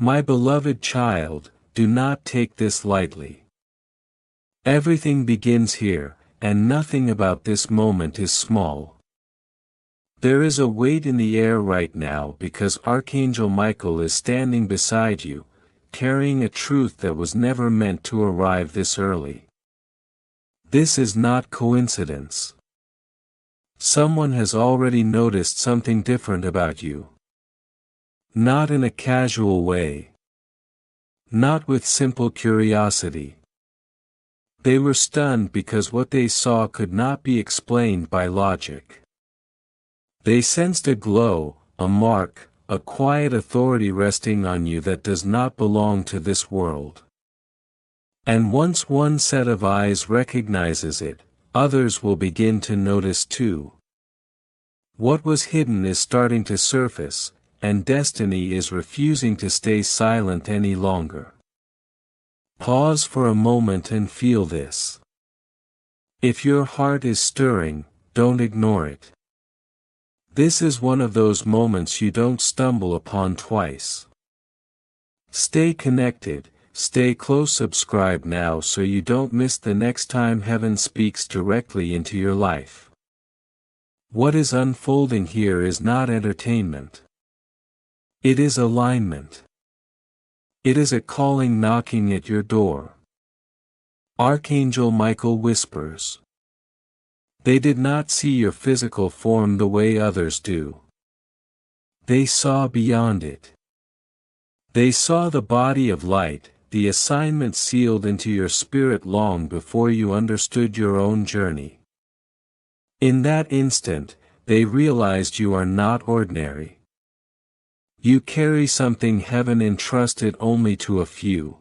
My beloved child, do not take this lightly. Everything begins here, and nothing about this moment is small. There is a weight in the air right now because Archangel Michael is standing beside you, carrying a truth that was never meant to arrive this early. This is not coincidence. Someone has already noticed something different about you. Not in a casual way. Not with simple curiosity. They were stunned because what they saw could not be explained by logic. They sensed a glow, a mark, a quiet authority resting on you that does not belong to this world. And once one set of eyes recognizes it, others will begin to notice too. What was hidden is starting to surface, and destiny is refusing to stay silent any longer. Pause for a moment and feel this. If your heart is stirring, don't ignore it. This is one of those moments you don't stumble upon twice. Stay connected, stay close, subscribe now so you don't miss the next time heaven speaks directly into your life. What is unfolding here is not entertainment. It is alignment. It is a calling knocking at your door. Archangel Michael whispers. They did not see your physical form the way others do. They saw beyond it. They saw the body of light, the assignment sealed into your spirit long before you understood your own journey. In that instant, they realized you are not ordinary. You carry something heaven entrusted only to a few.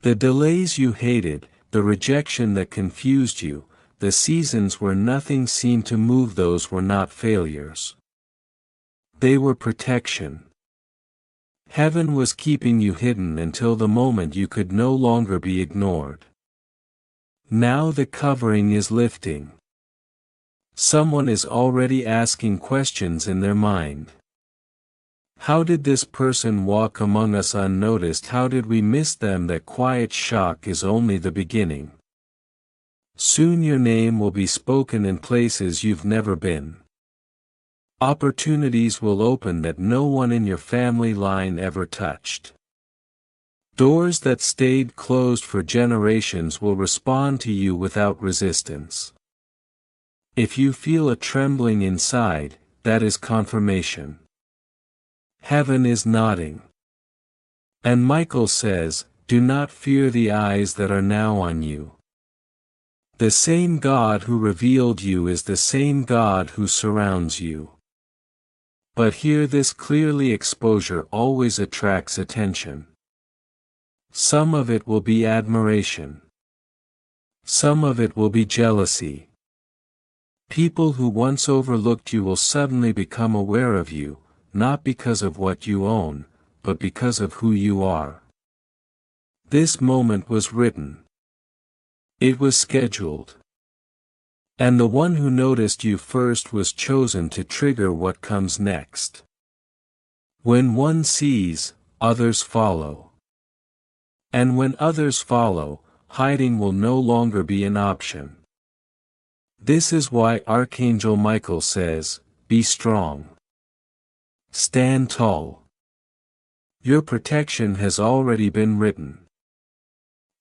The delays you hated, the rejection that confused you, the seasons where nothing seemed to move, those were not failures. They were protection. Heaven was keeping you hidden until the moment you could no longer be ignored. Now the covering is lifting. Someone is already asking questions in their mind. How did this person walk among us unnoticed? How did we miss them? That quiet shock is only the beginning. Soon your name will be spoken in places you've never been. Opportunities will open that no one in your family line ever touched. Doors that stayed closed for generations will respond to you without resistance. If you feel a trembling inside, that is confirmation. Heaven is nodding. And Michael says, do not fear the eyes that are now on you. The same God who revealed you is the same God who surrounds you. But hear this clearly: exposure always attracts attention. Some of it will be admiration. Some of it will be jealousy. People who once overlooked you will suddenly become aware of you, not because of what you own, but because of who you are. This moment was written. It was scheduled. And the one who noticed you first was chosen to trigger what comes next. When one sees, others follow. And when others follow, hiding will no longer be an option. This is why Archangel Michael says, be strong. Stand tall. Your protection has already been written.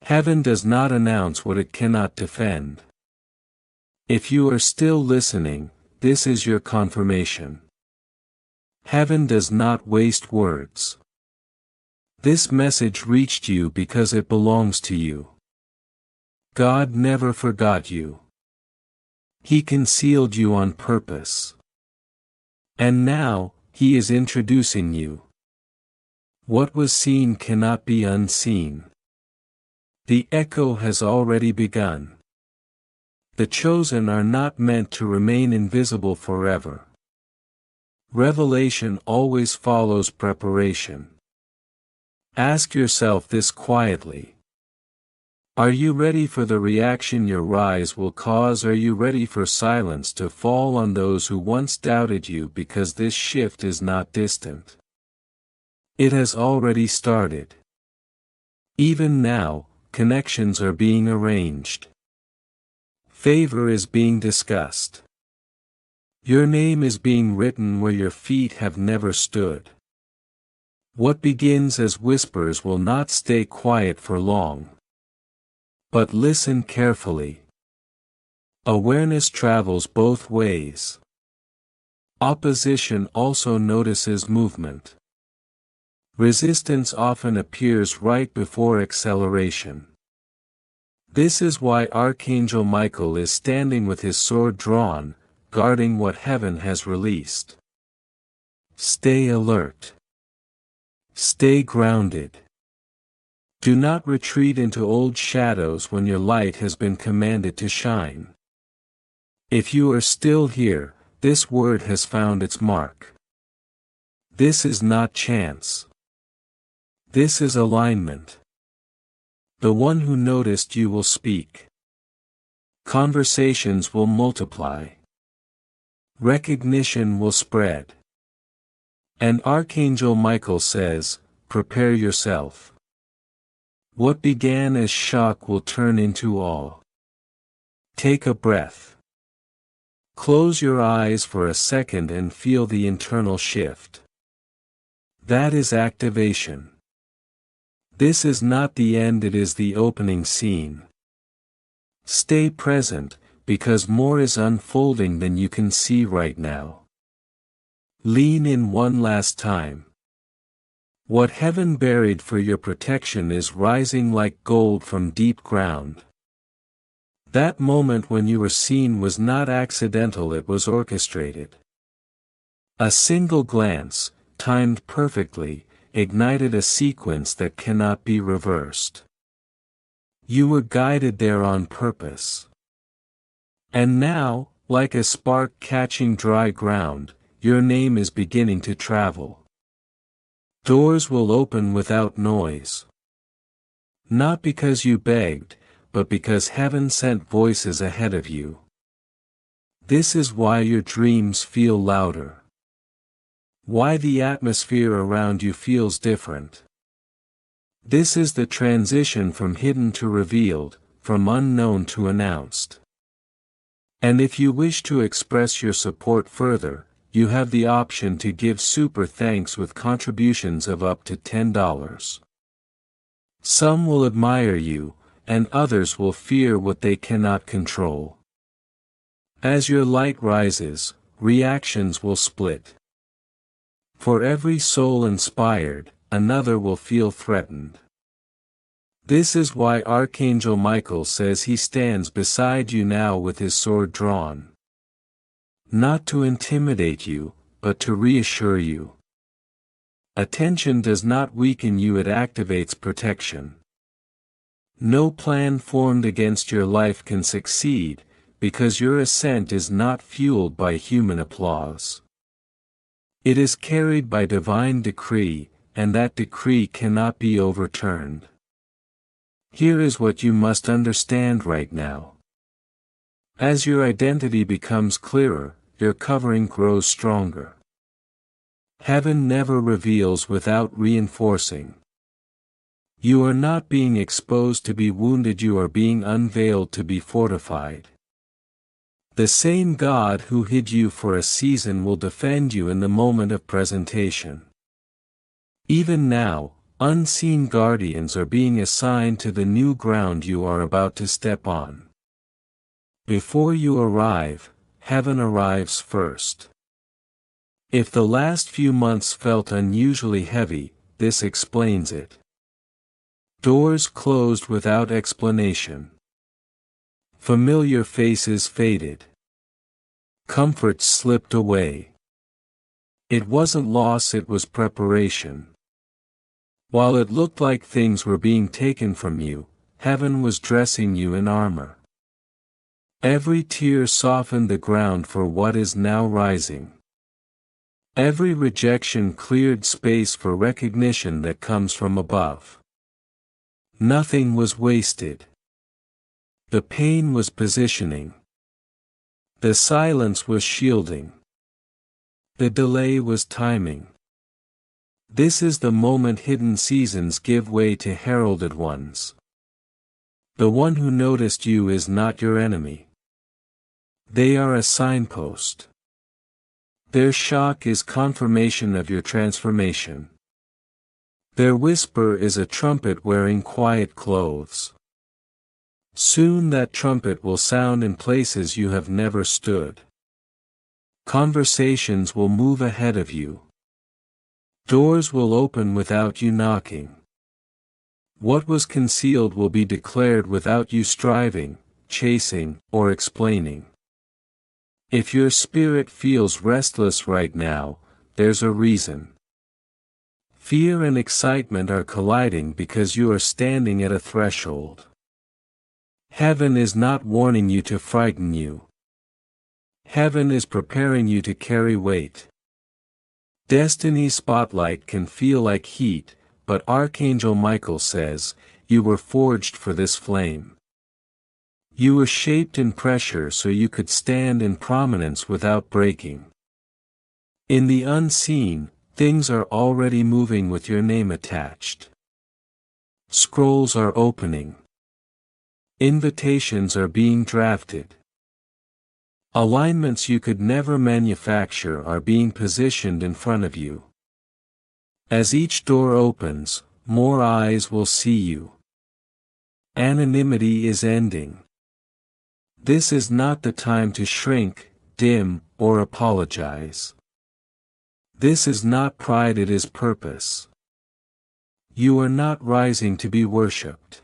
Heaven does not announce what it cannot defend. If you are still listening, this is your confirmation. Heaven does not waste words. This message reached you because it belongs to you. God never forgot you. He concealed you on purpose. And now, He is introducing you. What was seen cannot be unseen. The echo has already begun. The chosen are not meant to remain invisible forever. Revelation always follows preparation. Ask yourself this quietly. Are you ready for the reaction your rise will cause? Are you ready for silence to fall on those who once doubted you? Because this shift is not distant. It has already started. Even now, connections are being arranged. Favor is being discussed. Your name is being written where your feet have never stood. What begins as whispers will not stay quiet for long. But listen carefully. Awareness travels both ways. Opposition also notices movement. Resistance often appears right before acceleration. This is why Archangel Michael is standing with his sword drawn, guarding what heaven has released. Stay alert. Stay grounded. Do not retreat into old shadows when your light has been commanded to shine. If you are still here, this word has found its mark. This is not chance. This is alignment. The one who noticed you will speak. Conversations will multiply. Recognition will spread. And Archangel Michael says, prepare yourself. What began as shock will turn into awe. Take a breath. Close your eyes for a second and feel the internal shift. That is activation. This is not the end, it is the opening scene. Stay present, because more is unfolding than you can see right now. Lean in one last time. What heaven buried for your protection is rising like gold from deep ground. That moment when you were seen was not accidental, it was orchestrated. A single glance, timed perfectly, ignited a sequence that cannot be reversed. You were guided there on purpose. And now, like a spark catching dry ground, your name is beginning to travel. Doors will open without noise. Not because you begged, but because heaven sent voices ahead of you. This is why your dreams feel louder. Why the atmosphere around you feels different. This is the transition from hidden to revealed, from unknown to announced. And if you wish to express your support further, you have the option to give super thanks with contributions of up to $10. Some will admire you, and others will fear what they cannot control. As your light rises, reactions will split. For every soul inspired, another will feel threatened. This is why Archangel Michael says he stands beside you now with his sword drawn. Not to intimidate you, but to reassure you. Attention does not weaken you, it activates protection. No plan formed against your life can succeed, because your ascent is not fueled by human applause. It is carried by divine decree, and that decree cannot be overturned. Here is what you must understand right now. As your identity becomes clearer, your covering grows stronger. Heaven never reveals without reinforcing. You are not being exposed to be wounded, you are being unveiled to be fortified. The same God who hid you for a season will defend you in the moment of presentation. Even now, unseen guardians are being assigned to the new ground you are about to step on. Before you arrive, heaven arrives first. If the last few months felt unusually heavy, this explains it. Doors closed without explanation. Familiar faces faded. Comfort slipped away. It wasn't loss, it was preparation. While it looked like things were being taken from you, heaven was dressing you in armor. Every tear softened the ground for what is now rising. Every rejection cleared space for recognition that comes from above. Nothing was wasted. The pain was positioning. The silence was shielding. The delay was timing. This is the moment hidden seasons give way to heralded ones. The one who noticed you is not your enemy. They are a signpost. Their shock is confirmation of your transformation. Their whisper is a trumpet wearing quiet clothes. Soon that trumpet will sound in places you have never stood. Conversations will move ahead of you. Doors will open without you knocking. What was concealed will be declared without you striving, chasing, or explaining. If your spirit feels restless right now, there's a reason. Fear and excitement are colliding because you are standing at a threshold. Heaven is not warning you to frighten you. Heaven is preparing you to carry weight. Destiny's spotlight can feel like heat, but Archangel Michael says, you were forged for this flame. You were shaped in pressure so you could stand in prominence without breaking. In the unseen, things are already moving with your name attached. Scrolls are opening. Invitations are being drafted. Alignments you could never manufacture are being positioned in front of you. As each door opens, more eyes will see you. Anonymity is ending. This is not the time to shrink, dim, or apologize. This is not pride, it is purpose. You are not rising to be worshipped.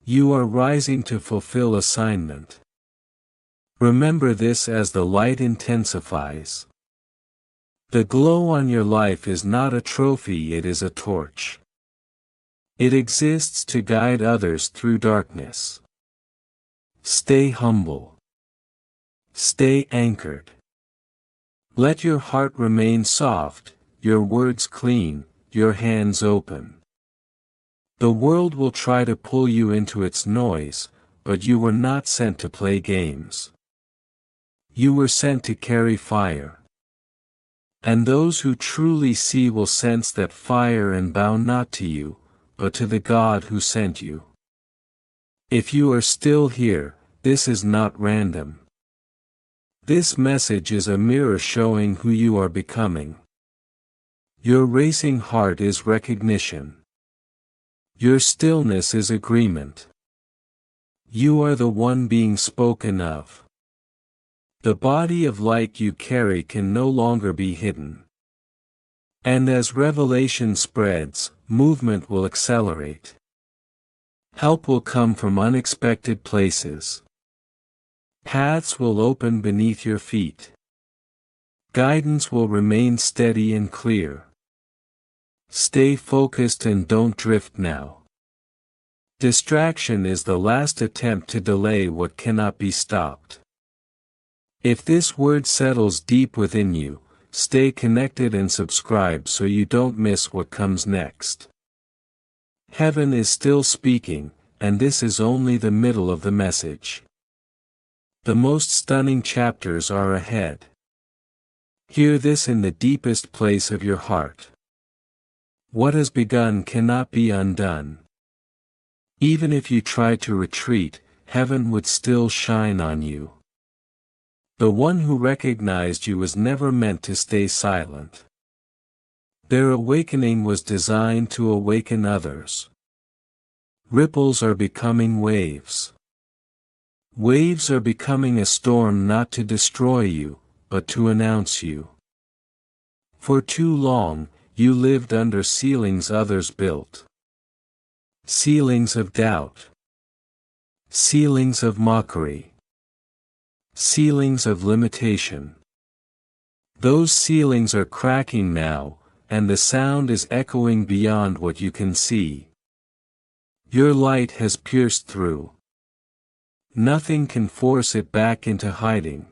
You are rising to fulfill assignment. Remember this as the light intensifies. The glow on your life is not a trophy, it is a torch. It exists to guide others through darkness. Stay humble. Stay anchored. Let your heart remain soft, your words clean, your hands open. The world will try to pull you into its noise, but you were not sent to play games. You were sent to carry fire. And those who truly see will sense that fire and bow not to you, but to the God who sent you. If you are still here, this is not random. This message is a mirror showing who you are becoming. Your racing heart is recognition. Your stillness is agreement. You are the one being spoken of. The body of light you carry can no longer be hidden. And as revelation spreads, movement will accelerate. Help will come from unexpected places. Paths will open beneath your feet. Guidance will remain steady and clear. Stay focused and don't drift now. Distraction is the last attempt to delay what cannot be stopped. If this word settles deep within you, stay connected and subscribe so you don't miss what comes next. Heaven is still speaking, and this is only the middle of the message. The most stunning chapters are ahead. Hear this in the deepest place of your heart. What has begun cannot be undone. Even if you try to retreat, heaven would still shine on you. The one who recognized you was never meant to stay silent. Their awakening was designed to awaken others. Ripples are becoming waves. Waves are becoming a storm not to destroy you, but to announce you. For too long, you lived under ceilings others built. Ceilings of doubt. Ceilings of mockery. Ceilings of limitation. Those ceilings are cracking now, and the sound is echoing beyond what you can see. Your light has pierced through. Nothing can force it back into hiding.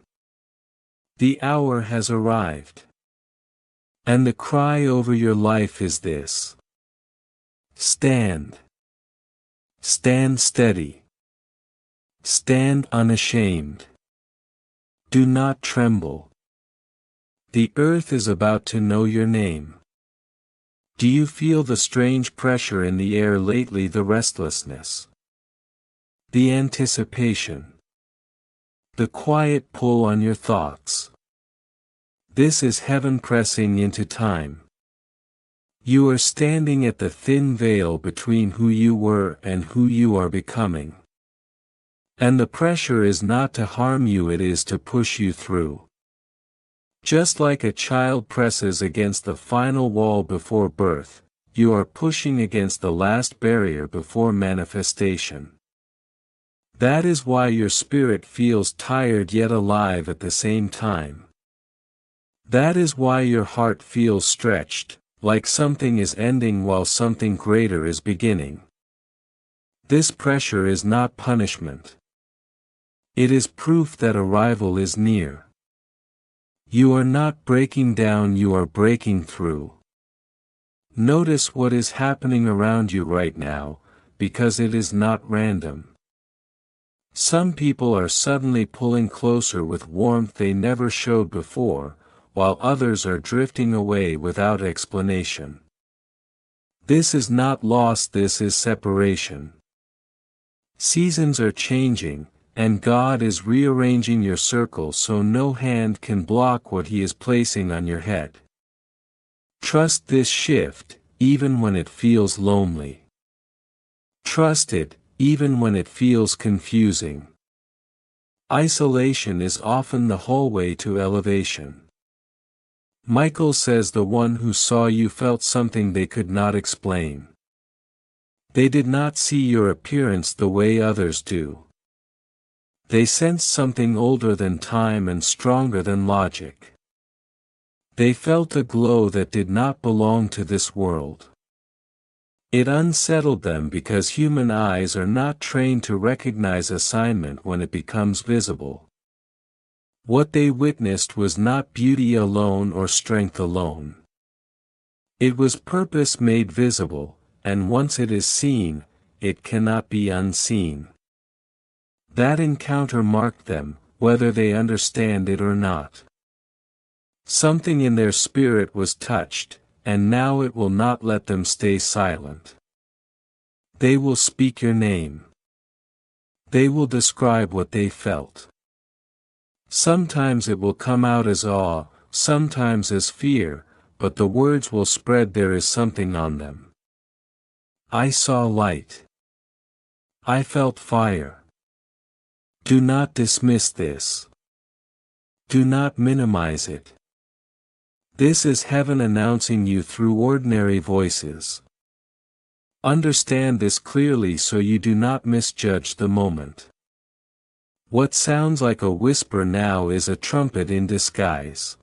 The hour has arrived. And the cry over your life is this. Stand. Stand steady. Stand unashamed. Do not tremble. The earth is about to know your name. Do you feel the strange pressure in the air lately, the restlessness? The anticipation? The quiet pull on your thoughts? This is heaven pressing into time. You are standing at the thin veil between who you were and who you are becoming. And the pressure is not to harm you, it is to push you through. Just like a child presses against the final wall before birth, you are pushing against the last barrier before manifestation. That is why your spirit feels tired yet alive at the same time. That is why your heart feels stretched, like something is ending while something greater is beginning. This pressure is not punishment. It is proof that arrival is near. You are not breaking down, you are breaking through. Notice what is happening around you right now, because it is not random. Some people are suddenly pulling closer with warmth they never showed before, while others are drifting away without explanation. This is not loss, this is separation. Seasons are changing, and God is rearranging your circle so no hand can block what He is placing on your head. Trust this shift, even when it feels lonely. Trust it, even when it feels confusing. Isolation is often the hallway to elevation. Michael says the one who saw you felt something they could not explain. They did not see your appearance the way others do. They sensed something older than time and stronger than logic. They felt a glow that did not belong to this world. It unsettled them because human eyes are not trained to recognize assignment when it becomes visible. What they witnessed was not beauty alone or strength alone. It was purpose made visible, and once it is seen, it cannot be unseen. That encounter marked them, whether they understand it or not. Something in their spirit was touched, and now it will not let them stay silent. They will speak your name. They will describe what they felt. Sometimes it will come out as awe, sometimes as fear, but the words will spread. There is something on them. I saw light. I felt fire. Do not dismiss this. Do not minimize it. This is heaven announcing you through ordinary voices. Understand this clearly so you do not misjudge the moment. What sounds like a whisper now is a trumpet in disguise.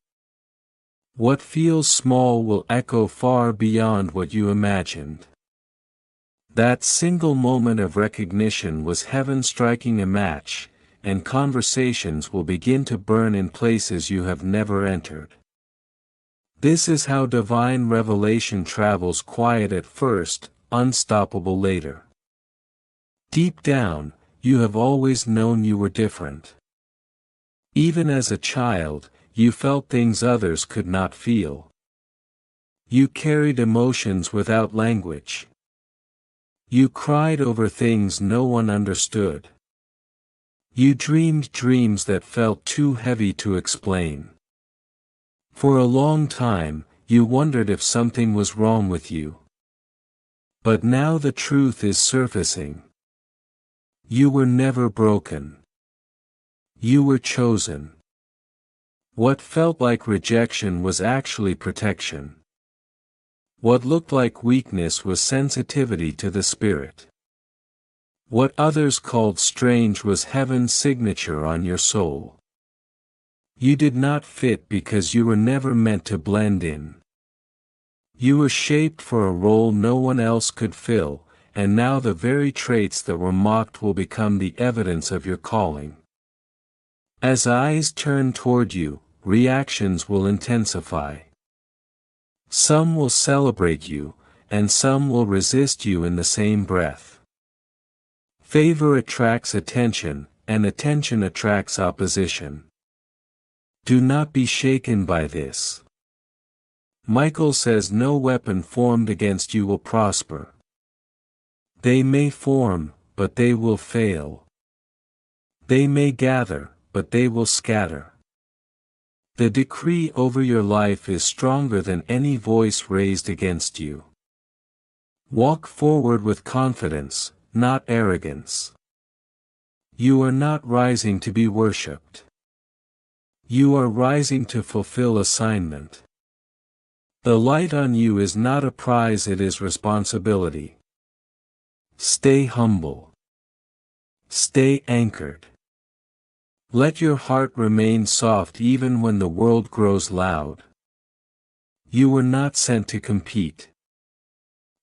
What feels small will echo far beyond what you imagined. That single moment of recognition was heaven striking a match, and conversations will begin to burn in places you have never entered. This is how divine revelation travels: quiet at first, unstoppable later. Deep down, you have always known you were different. Even as a child, you felt things others could not feel. You carried emotions without language. You cried over things no one understood. You dreamed dreams that felt too heavy to explain. For a long time, you wondered if something was wrong with you. But now the truth is surfacing. You were never broken. You were chosen. What felt like rejection was actually protection. What looked like weakness was sensitivity to the Spirit. What others called strange was heaven's signature on your soul. You did not fit because you were never meant to blend in. You were shaped for a role no one else could fill, and now the very traits that were mocked will become the evidence of your calling. As eyes turn toward you, reactions will intensify. Some will celebrate you, and some will resist you in the same breath. Favor attracts attention, and attention attracts opposition. Do not be shaken by this. Michael says no weapon formed against you will prosper. They may form, but they will fail. They may gather, but they will scatter. The decree over your life is stronger than any voice raised against you. Walk forward with confidence, not arrogance. You are not rising to be worshipped. You are rising to fulfill assignment. The light on you is not a prize, it is responsibility. Stay humble. Stay anchored. Let your heart remain soft even when the world grows loud. You were not sent to compete.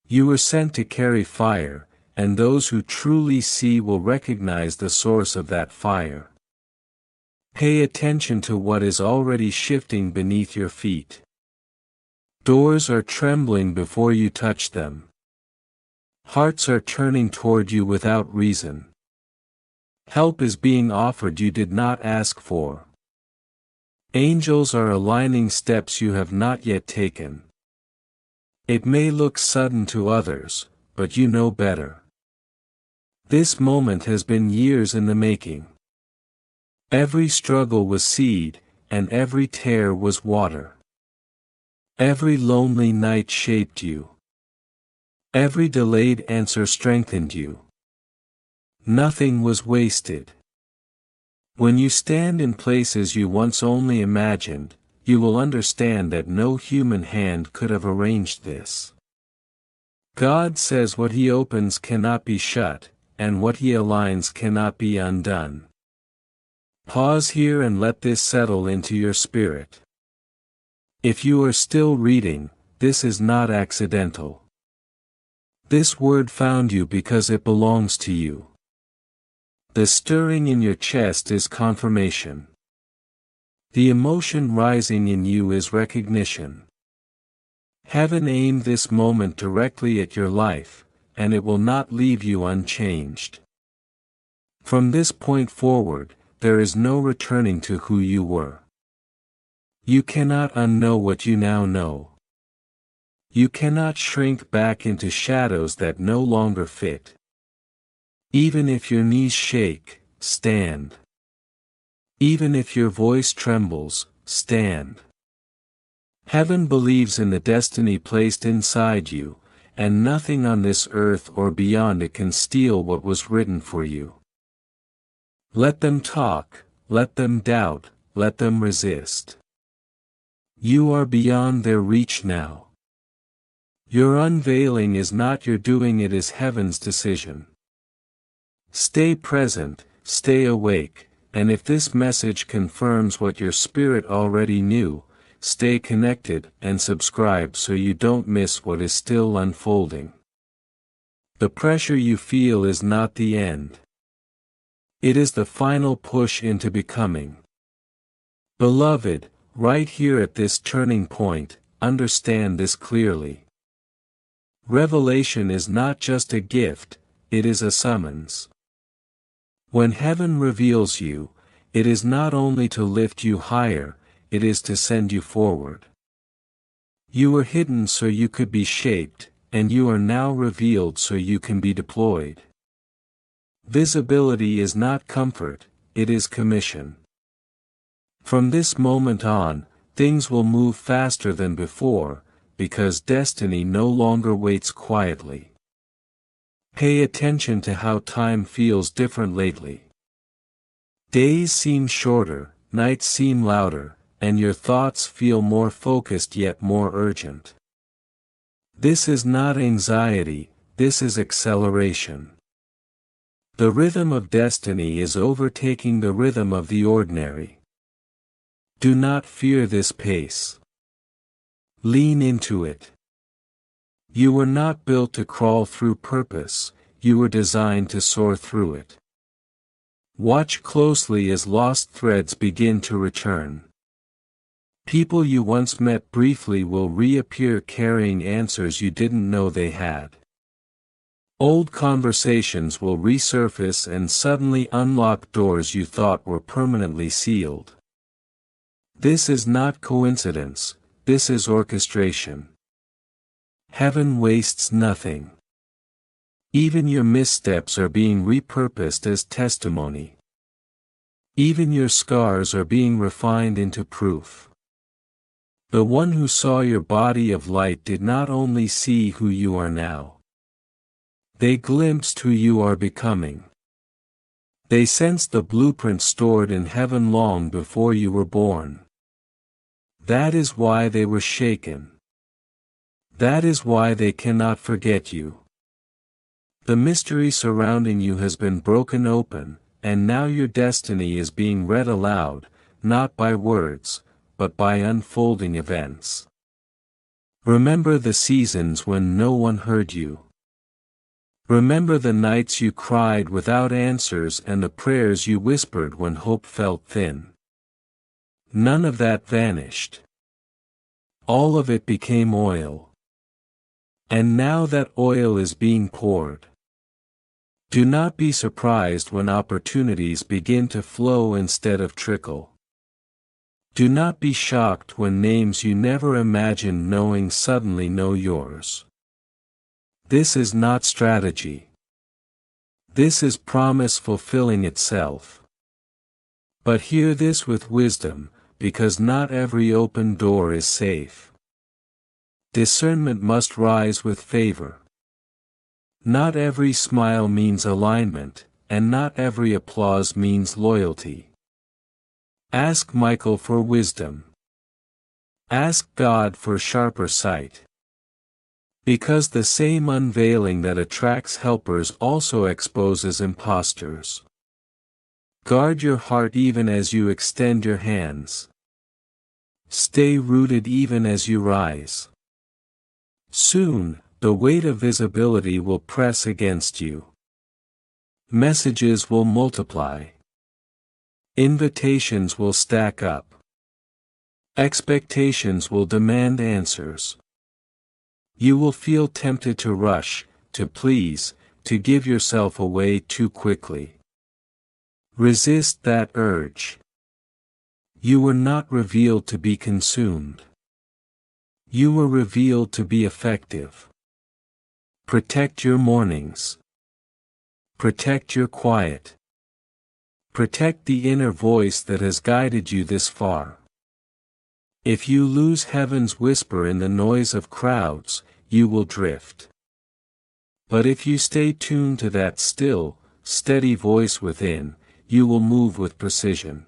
You were sent to carry fire, and those who truly see will recognize the source of that fire. Pay attention to what is already shifting beneath your feet. Doors are trembling before you touch them. Hearts are turning toward you without reason. Help is being offered you did not ask for. Angels are aligning steps you have not yet taken. It may look sudden to others, but you know better. This moment has been years in the making. Every struggle was seed, and every tear was water. Every lonely night shaped you. Every delayed answer strengthened you. Nothing was wasted. When you stand in places you once only imagined, you will understand that no human hand could have arranged this. God says what He opens cannot be shut, and what He aligns cannot be undone. Pause here and let this settle into your spirit. If you are still reading, this is not accidental. This word found you because it belongs to you. The stirring in your chest is confirmation. The emotion rising in you is recognition. Heaven aimed this moment directly at your life, and it will not leave you unchanged. From this point forward, there is no returning to who you were. You cannot unknow what you now know. You cannot shrink back into shadows that no longer fit. Even if your knees shake, stand. Even if your voice trembles, stand. Heaven believes in the destiny placed inside you, and nothing on this earth or beyond it can steal what was written for you. Let them talk, let them doubt, let them resist. You are beyond their reach now. Your unveiling is not your doing, it is Heaven's decision. Stay present, stay awake, and if this message confirms what your spirit already knew, stay connected and subscribe so you don't miss what is still unfolding. The pressure you feel is not the end. It is the final push into becoming. Beloved, right here at this turning point, understand this clearly. Revelation is not just a gift, it is a summons. When heaven reveals you, it is not only to lift you higher, it is to send you forward. You were hidden so you could be shaped, and you are now revealed so you can be deployed. Visibility is not comfort, it is commission. From this moment on, things will move faster than before, because destiny no longer waits quietly. Pay attention to how time feels different lately. Days seem shorter, nights seem louder, and your thoughts feel more focused yet more urgent. This is not anxiety, this is acceleration. The rhythm of destiny is overtaking the rhythm of the ordinary. Do not fear this pace. Lean into it. You were not built to crawl through purpose, you were designed to soar through it. Watch closely as lost threads begin to return. People you once met briefly will reappear carrying answers you didn't know they had. Old conversations will resurface and suddenly unlock doors you thought were permanently sealed. This is not coincidence, this is orchestration. Heaven wastes nothing. Even your missteps are being repurposed as testimony. Even your scars are being refined into proof. The one who saw your body of light did not only see who you are now. They glimpsed who you are becoming. They sensed the blueprint stored in heaven long before you were born. That is why they were shaken. That is why they cannot forget you. The mystery surrounding you has been broken open, and now your destiny is being read aloud, not by words, but by unfolding events. Remember the seasons when no one heard you. Remember the nights you cried without answers and the prayers you whispered when hope felt thin. None of that vanished. All of it became oil. And now that oil is being poured. Do not be surprised when opportunities begin to flow instead of trickle. Do not be shocked when names you never imagined knowing suddenly know yours. This is not strategy. This is promise fulfilling itself. But hear this with wisdom, because not every open door is safe. Discernment must rise with favor. Not every smile means alignment, and not every applause means loyalty. Ask Michael for wisdom. Ask God for sharper sight. Because the same unveiling that attracts helpers also exposes impostors. Guard your heart even as you extend your hands. Stay rooted even as you rise. Soon, the weight of visibility will press against you. Messages will multiply. Invitations will stack up. Expectations will demand answers. You will feel tempted to rush, to please, to give yourself away too quickly. Resist that urge. You were not revealed to be consumed. You were revealed to be effective. Protect your mornings. Protect your quiet. Protect the inner voice that has guided you this far. If you lose heaven's whisper in the noise of crowds, you will drift. But if you stay tuned to that still, steady voice within, you will move with precision.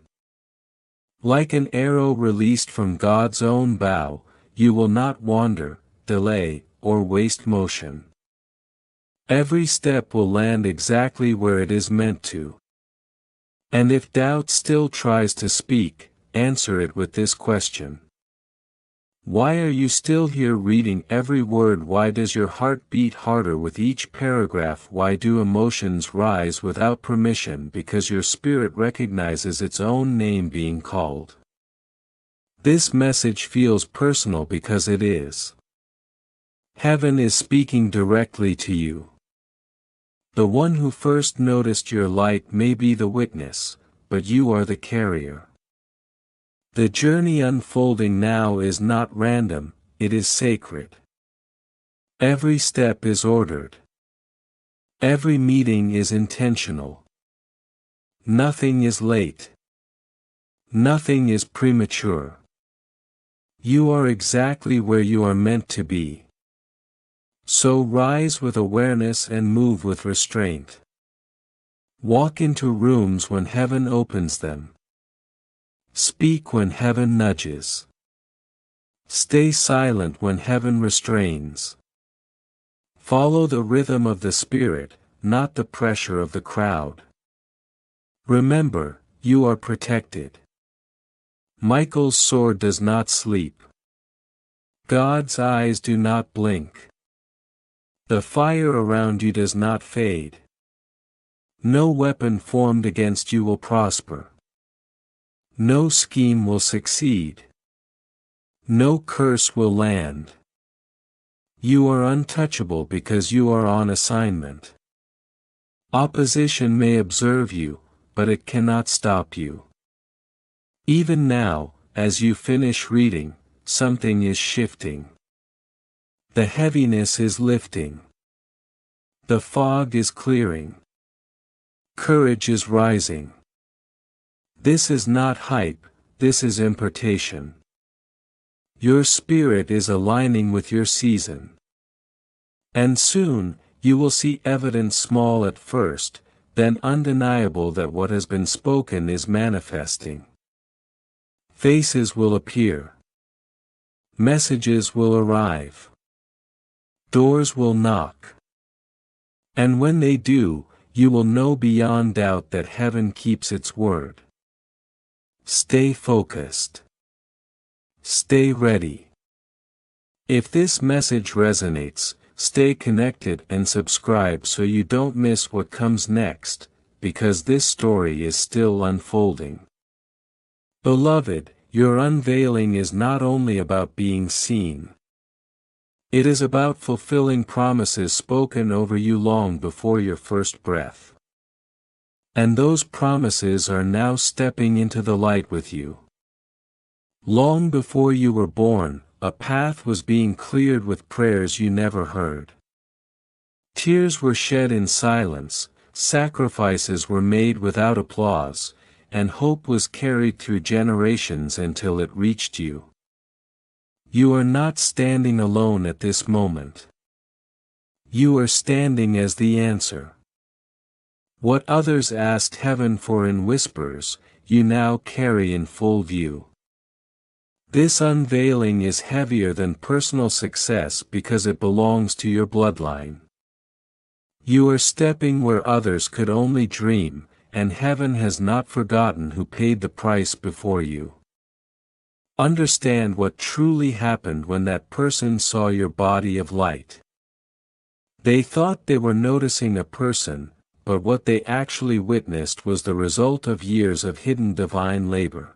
Like an arrow released from God's own bow, you will not wander, delay, or waste motion. Every step will land exactly where it is meant to. And if doubt still tries to speak, answer it with this question. Why are you still here reading every word? Why does your heart beat harder with each paragraph? Why do emotions rise without permission? Because your spirit recognizes its own name being called. This message feels personal because it is. Heaven is speaking directly to you. The one who first noticed your light may be the witness, but you are the carrier. The journey unfolding now is not random, it is sacred. Every step is ordered. Every meeting is intentional. Nothing is late. Nothing is premature. You are exactly where you are meant to be. So rise with awareness and move with restraint. Walk into rooms when heaven opens them. Speak when heaven nudges. Stay silent when heaven restrains. Follow the rhythm of the Spirit, not the pressure of the crowd. Remember, you are protected. Michael's sword does not sleep. God's eyes do not blink. The fire around you does not fade. No weapon formed against you will prosper. No scheme will succeed. No curse will land. You are untouchable because you are on assignment. Opposition may observe you, but it cannot stop you. Even now, as you finish reading, something is shifting. The heaviness is lifting. The fog is clearing. Courage is rising. This is not hype, this is impartation. Your spirit is aligning with your season. And soon, you will see evidence small at first, then undeniable that what has been spoken is manifesting. Faces will appear. Messages will arrive. Doors will knock. And when they do, you will know beyond doubt that heaven keeps its word. Stay focused. Stay ready. If this message resonates, stay connected and subscribe so you don't miss what comes next, because this story is still unfolding. Beloved, your unveiling is not only about being seen. It is about fulfilling promises spoken over you long before your first breath. And those promises are now stepping into the light with you. Long before you were born, a path was being cleared with prayers you never heard. Tears were shed in silence, sacrifices were made without applause, and hope was carried through generations until it reached you. You are not standing alone at this moment. You are standing as the answer. What others asked heaven for in whispers, you now carry in full view. This unveiling is heavier than personal success because it belongs to your bloodline. You are stepping where others could only dream, and heaven has not forgotten who paid the price before you. Understand what truly happened when that person saw your body of light. They thought they were noticing a person, but what they actually witnessed was the result of years of hidden divine labor.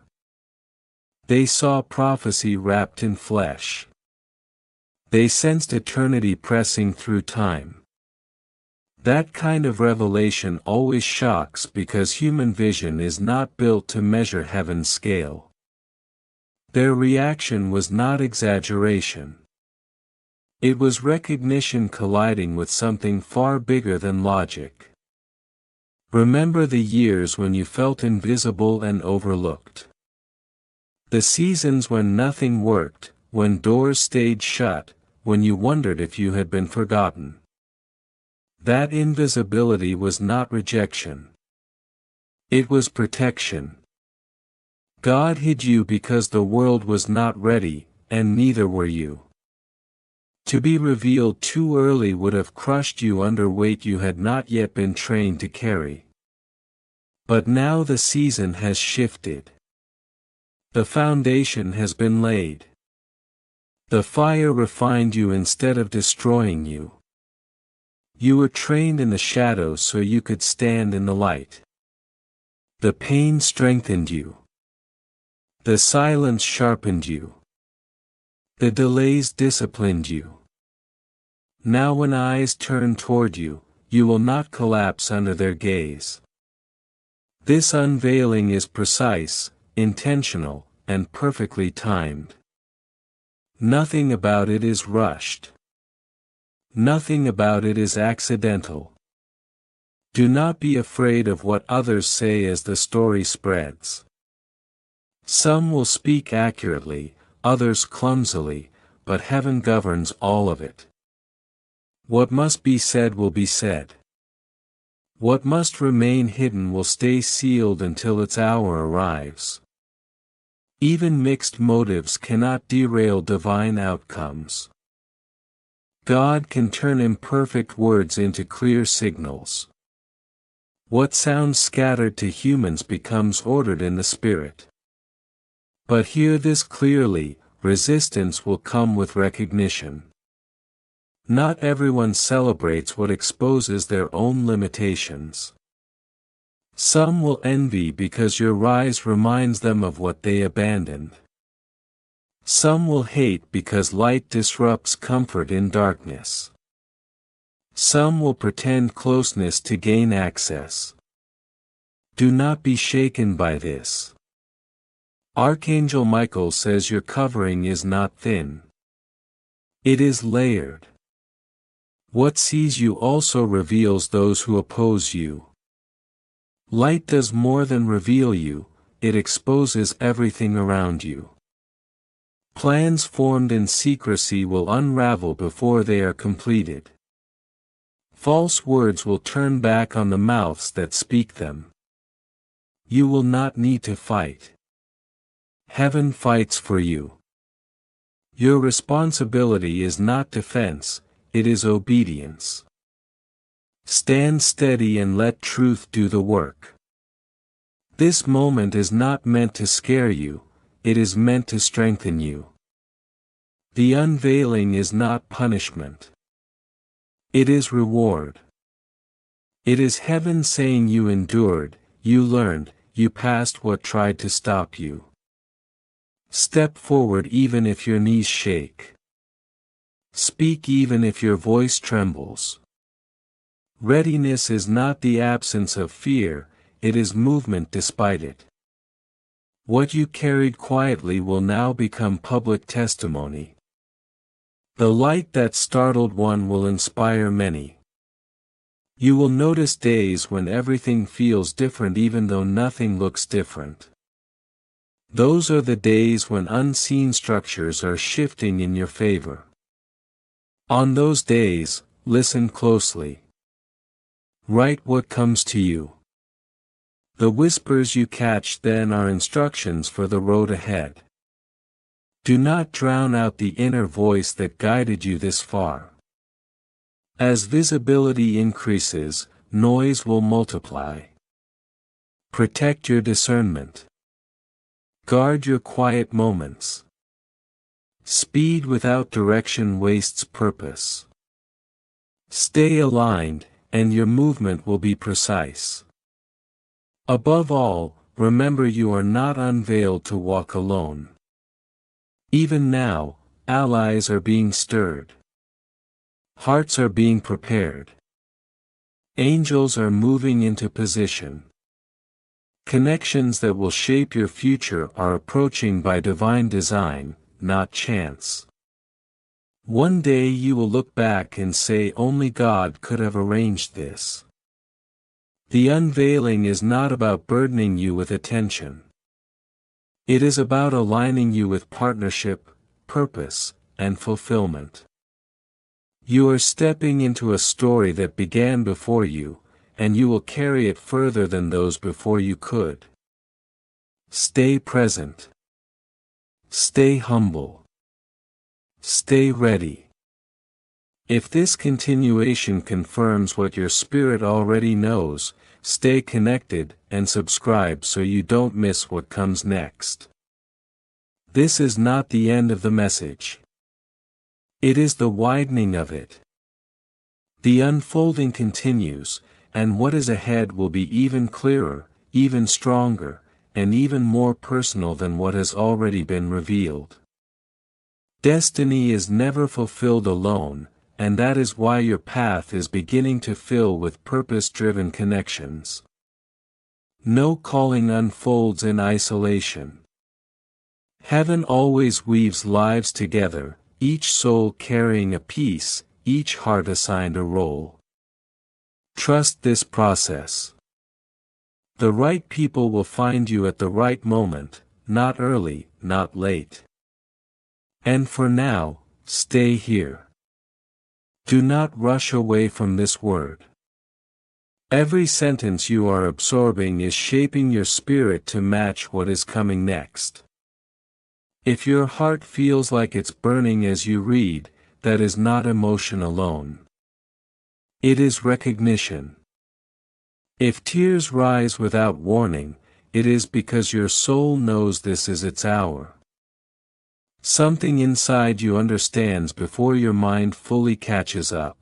They saw prophecy wrapped in flesh. They sensed eternity pressing through time. That kind of revelation always shocks because human vision is not built to measure heaven's scale. Their reaction was not exaggeration. It was recognition colliding with something far bigger than logic. Remember the years when you felt invisible and overlooked. The seasons when nothing worked, when doors stayed shut, when you wondered if you had been forgotten. That invisibility was not rejection. It was protection. God hid you because the world was not ready, and neither were you. To be revealed too early would have crushed you under weight you had not yet been trained to carry. But now the season has shifted. The foundation has been laid. The fire refined you instead of destroying you. You were trained in the shadows so you could stand in the light. The pain strengthened you. The silence sharpened you. The delays disciplined you. Now when eyes turn toward you, you will not collapse under their gaze. This unveiling is precise, intentional, and perfectly timed. Nothing about it is rushed. Nothing about it is accidental. Do not be afraid of what others say as the story spreads. Some will speak accurately, others clumsily, but heaven governs all of it. What must be said will be said. What must remain hidden will stay sealed until its hour arrives. Even mixed motives cannot derail divine outcomes. God can turn imperfect words into clear signals. What sounds scattered to humans becomes ordered in the spirit. But hear this clearly, resistance will come with recognition. Not everyone celebrates what exposes their own limitations. Some will envy because your rise reminds them of what they abandoned. Some will hate because light disrupts comfort in darkness. Some will pretend closeness to gain access. Do not be shaken by this. Archangel Michael says your covering is not thin. It is layered. What sees you also reveals those who oppose you. Light does more than reveal you, it exposes everything around you. Plans formed in secrecy will unravel before they are completed. False words will turn back on the mouths that speak them. You will not need to fight. Heaven fights for you. Your responsibility is not defense, it is obedience. Stand steady and let truth do the work. This moment is not meant to scare you, it is meant to strengthen you. The unveiling is not punishment. It is reward. It is heaven saying you endured, you learned, you passed what tried to stop you. Step forward even if your knees shake. Speak even if your voice trembles. Readiness is not the absence of fear, it is movement despite it. What you carried quietly will now become public testimony. The light that startled one will inspire many. You will notice days when everything feels different even though nothing looks different. Those are the days when unseen structures are shifting in your favor. On those days, listen closely. Write what comes to you. The whispers you catch then are instructions for the road ahead. Do not drown out the inner voice that guided you this far. As visibility increases, noise will multiply. Protect your discernment. Guard your quiet moments. Speed without direction wastes purpose. Stay aligned, and your movement will be precise. Above all, remember you are not unveiled to walk alone. Even now, allies are being stirred. Hearts are being prepared. Angels are moving into position. Connections that will shape your future are approaching by divine design, not chance. One day you will look back and say only God could have arranged this. The unveiling is not about burdening you with attention. It is about aligning you with partnership, purpose, and fulfillment. You are stepping into a story that began before you, and you will carry it further than those before you could. Stay present. Stay humble. Stay ready. If this continuation confirms what your spirit already knows, stay connected and subscribe so you don't miss what comes next. This is not the end of the message. It is the widening of it. The unfolding continues, and what is ahead will be even clearer, even stronger, and even more personal than what has already been revealed. Destiny is never fulfilled alone, and that is why your path is beginning to fill with purpose-driven connections. No calling unfolds in isolation. Heaven always weaves lives together, each soul carrying a piece, each heart assigned a role. Trust this process. The right people will find you at the right moment, not early, not late. And for now, stay here. Do not rush away from this word. Every sentence you are absorbing is shaping your spirit to match what is coming next. If your heart feels like it's burning as you read, that is not emotion alone. It is recognition. If tears rise without warning, it is because your soul knows this is its hour. Something inside you understands before your mind fully catches up.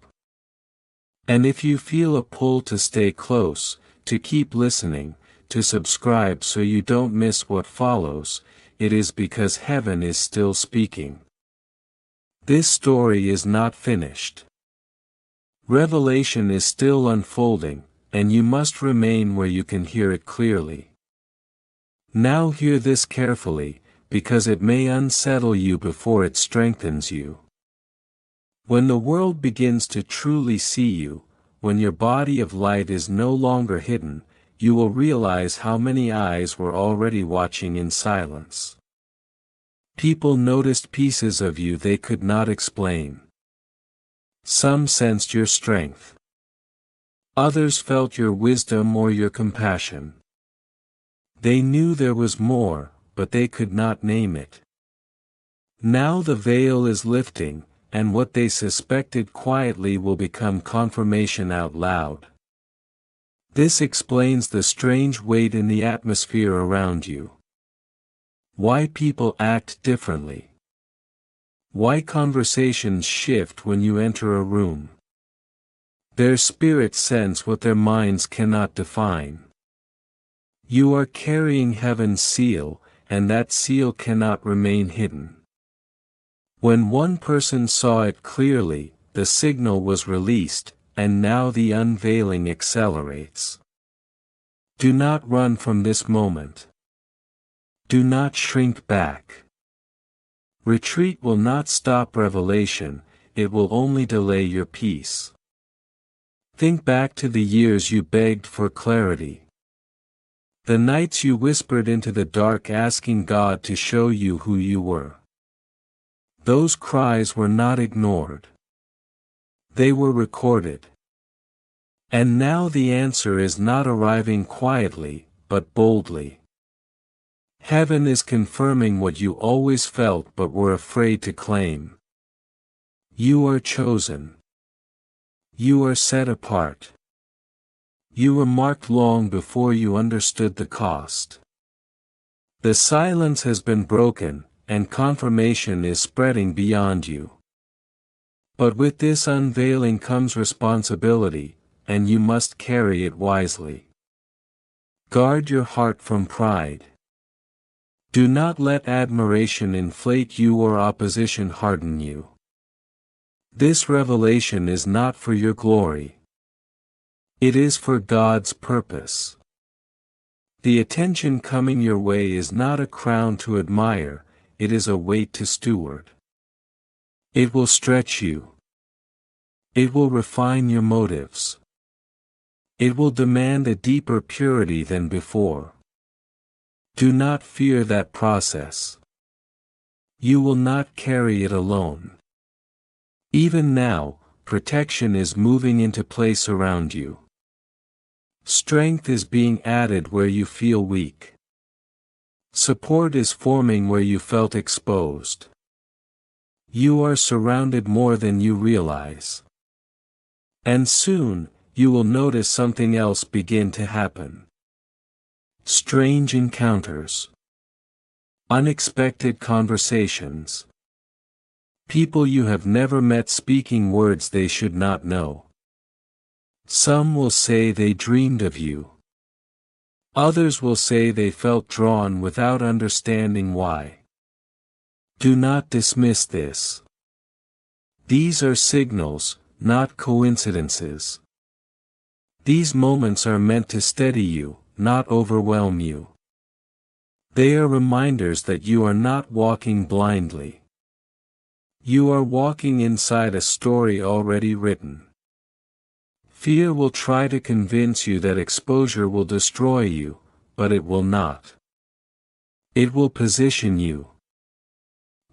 And if you feel a pull to stay close, to keep listening, to subscribe so you don't miss what follows, it is because heaven is still speaking. This story is not finished. Revelation is still unfolding, and you must remain where you can hear it clearly. Now hear this carefully, because it may unsettle you before it strengthens you. When the world begins to truly see you, when your body of light is no longer hidden, you will realize how many eyes were already watching in silence. People noticed pieces of you they could not explain. Some sensed your strength. Others felt your wisdom or your compassion. They knew there was more, but they could not name it. Now the veil is lifting, and what they suspected quietly will become confirmation out loud. This explains the strange weight in the atmosphere around you. Why people act differently. Why conversations shift when you enter a room. Their spirits sense what their minds cannot define. You are carrying heaven's seal, and that seal cannot remain hidden. When one person saw it clearly, the signal was released, and now the unveiling accelerates. Do not run from this moment. Do not shrink back. Retreat will not stop revelation, it will only delay your peace. Think back to the years you begged for clarity. The nights you whispered into the dark asking God to show you who you were. Those cries were not ignored. They were recorded. And now the answer is not arriving quietly, but boldly. Heaven is confirming what you always felt but were afraid to claim. You are chosen. You are set apart. You were marked long before you understood the cost. The silence has been broken, and confirmation is spreading beyond you. But with this unveiling comes responsibility, and you must carry it wisely. Guard your heart from pride. Do not let admiration inflate you or opposition harden you. This revelation is not for your glory. It is for God's purpose. The attention coming your way is not a crown to admire, it is a weight to steward. It will stretch you. It will refine your motives. It will demand a deeper purity than before. Do not fear that process. You will not carry it alone. Even now, protection is moving into place around you. Strength is being added where you feel weak. Support is forming where you felt exposed. You are surrounded more than you realize. And soon, you will notice something else begin to happen. Strange encounters. Unexpected conversations. People you have never met speaking words they should not know. Some will say they dreamed of you. Others will say they felt drawn without understanding why. Do not dismiss this. These are signals, not coincidences. These moments are meant to steady you, not overwhelm you. They are reminders that you are not walking blindly. You are walking inside a story already written. Fear will try to convince you that exposure will destroy you, but it will not. It will position you.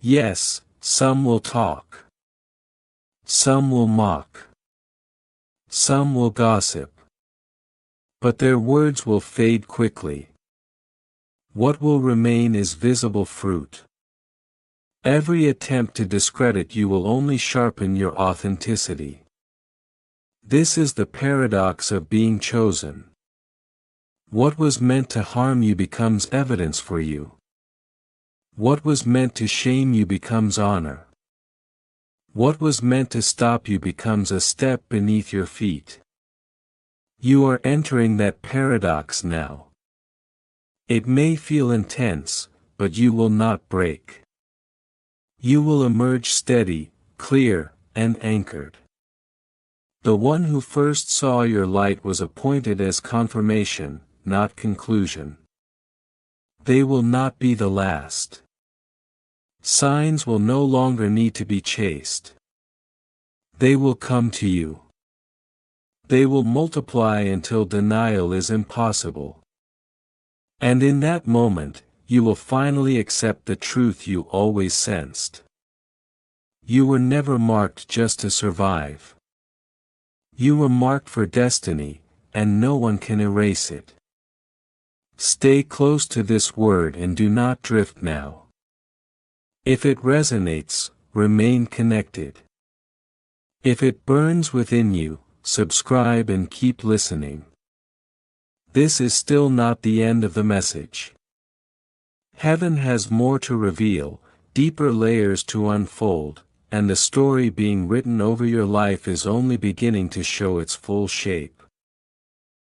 Yes, some will talk. Some will mock. Some will gossip. But their words will fade quickly. What will remain is visible fruit. Every attempt to discredit you will only sharpen your authenticity. This is the paradox of being chosen. What was meant to harm you becomes evidence for you. What was meant to shame you becomes honor. What was meant to stop you becomes a step beneath your feet. You are entering that paradox now. It may feel intense, but you will not break. You will emerge steady, clear, and anchored. The one who first saw your light was appointed as confirmation, not conclusion. They will not be the last. Signs will no longer need to be chased. They will come to you. They will multiply until denial is impossible. And in that moment, you will finally accept the truth you always sensed. You were never marked just to survive. You were marked for destiny, and no one can erase it. Stay close to this word and do not drift now. If it resonates, remain connected. If it burns within you, subscribe and keep listening. This is still not the end of the message. Heaven has more to reveal, deeper layers to unfold, and the story being written over your life is only beginning to show its full shape.